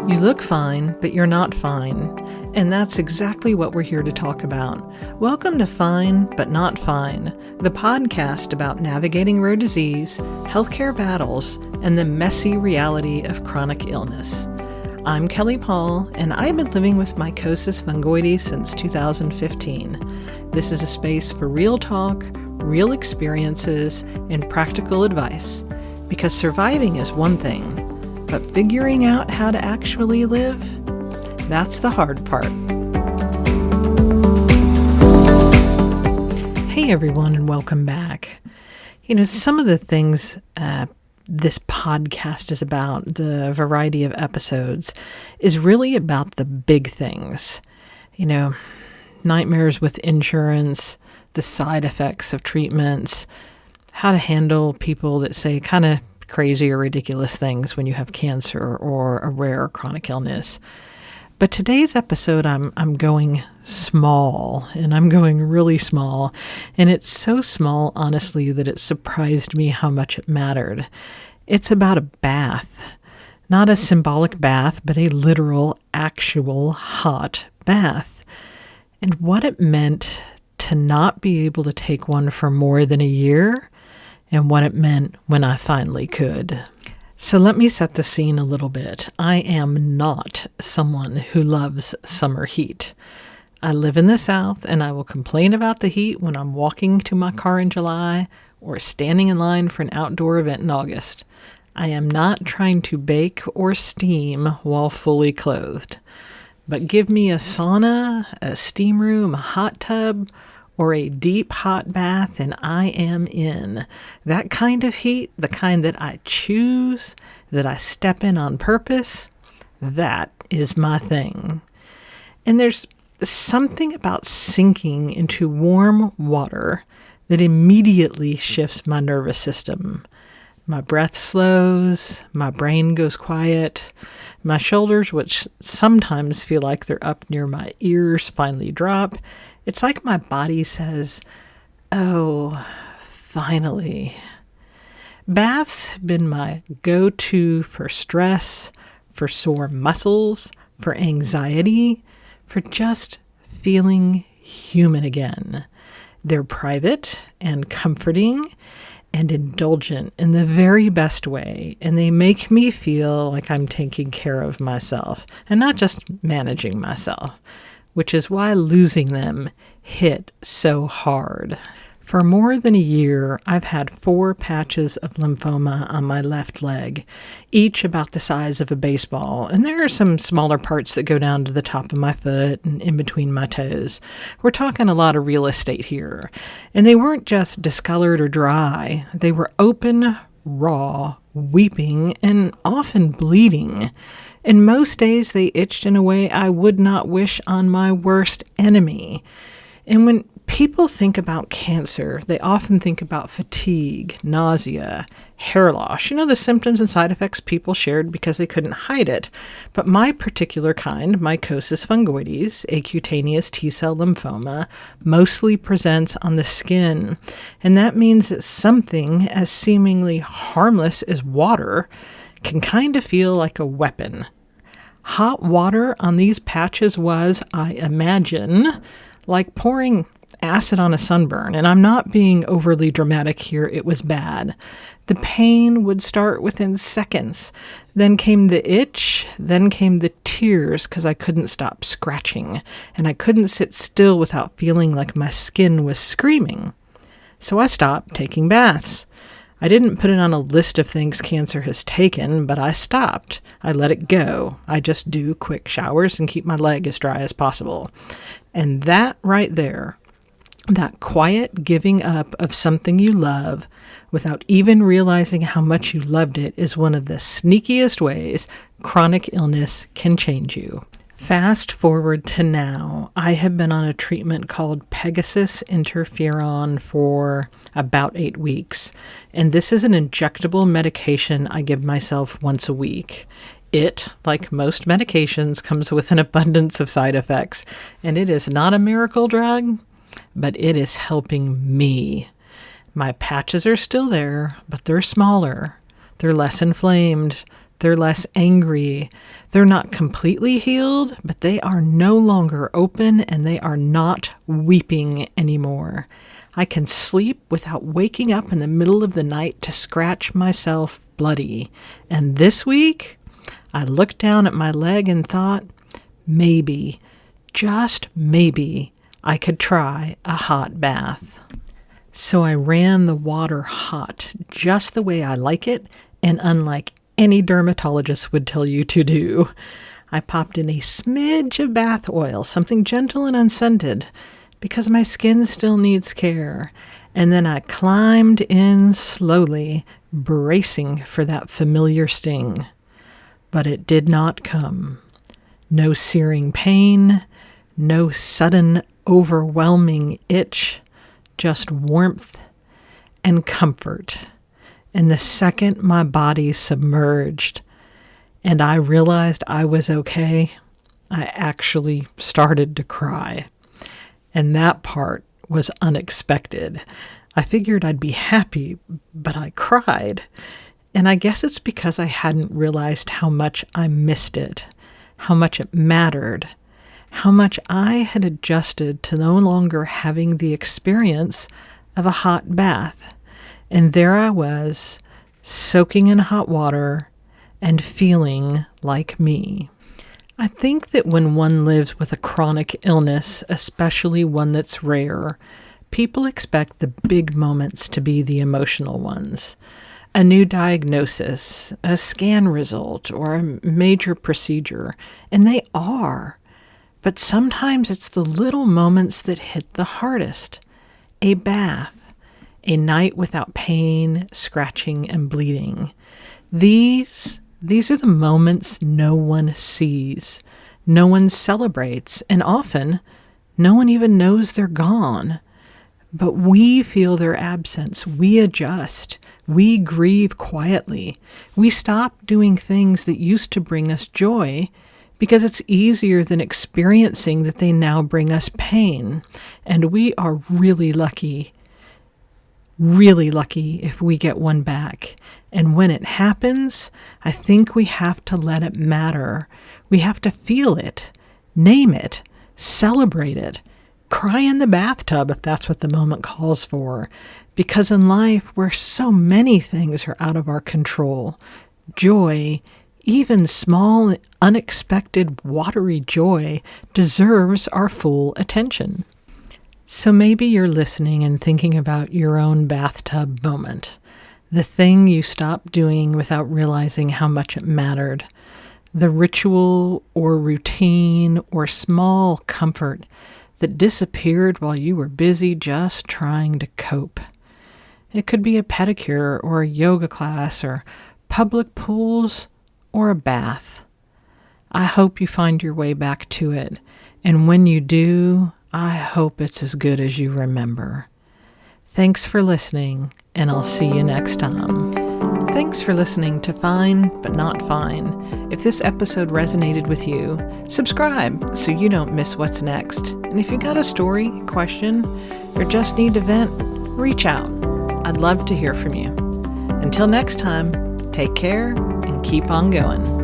You look fine, but you're not fine. And that's exactly what we're here to talk about. Welcome to Fine, But Not Fine, the podcast about navigating rare disease, healthcare battles, and the messy reality of chronic illness. I'm Kelly Paul, and I've been living with Mycosis Fungoides since 2015. This is a space for real talk, real experiences, and practical advice. Because surviving is one thing, but figuring out how to actually live, that's the hard part. Hey everyone, and welcome back. Some of the things this podcast is about, the variety of episodes, is really about the big things. Nightmares with insurance, the side effects of treatments, how to handle people that say kind of crazy or ridiculous things when you have cancer or a rare chronic illness. But today's episode, I'm going small, and I'm going really small. And it's so small, honestly, that it surprised me how much it mattered. It's about a bath. Not a symbolic bath, but a literal, actual hot bath. And what it meant to not be able to take one for more than a year, and what it meant when I finally could. So let me set the scene a little bit. I am not someone who loves summer heat. I live in the South, and I will complain about the heat when I'm walking to my car in July or standing in line for an outdoor event in August. I am not trying to bake or steam while fully clothed. But give me a sauna, a steam room, a hot tub, or a deep hot bath, and I am in. That kind of heat, the kind that I choose, that I step in on purpose, that is my thing. And there's something about sinking into warm water that immediately shifts my nervous system. My breath slows, my brain goes quiet, my shoulders, which sometimes feel like they're up near my ears, finally drop. It's like my body says, oh, finally. Baths have been my go-to for stress, for sore muscles, for anxiety, for just feeling human again. They're private and comforting and indulgent in the very best way, and they make me feel like I'm taking care of myself and not just managing myself, which is why losing them hit so hard. For more than a year, I've had 4 patches of lymphoma on my left leg, each about the size of a baseball, and there are some smaller parts that go down to the top of my foot and in between my toes. We're talking a lot of real estate here, and they weren't just discolored or dry. They were open, raw, weeping, and often bleeding. And most days they itched in a way I would not wish on my worst enemy. And when people think about cancer, they often think about fatigue, nausea, hair loss. The symptoms and side effects people shared because they couldn't hide it. But my particular kind, Mycosis fungoides, a cutaneous T-cell lymphoma, mostly presents on the skin. And that means that something as seemingly harmless as water can kind of feel like a weapon. Hot water on these patches was, I imagine, like pouring acid on a sunburn. And I'm not being overly dramatic here. It was bad. The pain would start within seconds. Then came the itch. Then came the tears because I couldn't stop scratching. And I couldn't sit still without feeling like my skin was screaming. So I stopped taking baths. I didn't put it on a list of things cancer has taken, but I stopped. I let it go. I just do quick showers and keep my leg as dry as possible. And that right there, that quiet giving up of something you love without even realizing how much you loved it, is one of the sneakiest ways chronic illness can change you. Fast forward to now, I have been on a treatment called Pegasys Interferon for about 8 weeks, and this is an injectable medication I give myself once a week. It, like most medications, comes with an abundance of side effects, and it is not a miracle drug, but it is helping me. My patches are still there, but they're smaller. They're less inflamed. They're less angry. They're not completely healed, but they are no longer open and they are not weeping anymore. I can sleep without waking up in the middle of the night to scratch myself bloody. And this week, I looked down at my leg and thought, maybe, just maybe, I could try a hot bath. So I ran the water hot, just the way I like it, and unlike any dermatologist would tell you to do. I popped in a smidge of bath oil, something gentle and unscented, because my skin still needs care. And then I climbed in slowly, bracing for that familiar sting. But it did not come. No searing pain, no sudden, overwhelming itch, just warmth and comfort. And the second my body submerged and I realized I was okay, I actually started to cry. And that part was unexpected. I figured I'd be happy, but I cried. And I guess it's because I hadn't realized how much I missed it, how much it mattered, how much I had adjusted to no longer having the experience of a hot bath. And there I was, soaking in hot water and feeling like me. I think that when one lives with a chronic illness, especially one that's rare, people expect the big moments to be the emotional ones. A new diagnosis, a scan result, or a major procedure, and they are. But sometimes it's the little moments that hit the hardest. A bath, a night without pain, scratching, and bleeding. These are the moments no one sees, no one celebrates, and often no one even knows they're gone. But we feel their absence. We adjust. We grieve quietly. We stop doing things that used to bring us joy because it's easier than experiencing that they now bring us pain. And we are really lucky if we get one back. And when it happens, I think we have to let it matter. We have to feel it, name it, celebrate it, cry in the bathtub if that's what the moment calls for. Because in life, where so many things are out of our control, joy, even small, unexpected, watery joy, deserves our full attention. So maybe you're listening and thinking about your own bathtub moment, the thing you stopped doing without realizing how much it mattered, the ritual or routine or small comfort that disappeared while you were busy just trying to cope. It could be a pedicure or a yoga class or public pools or a bath. I hope you find your way back to it, and when you do, I hope it's as good as you remember. Thanks for listening, and I'll see you next time. Thanks for listening to Fine But Not Fine. If this episode resonated with you, subscribe so you don't miss what's next. And if you got a story, question, or just need to vent, reach out. I'd love to hear from you. Until next time, take care and keep on going.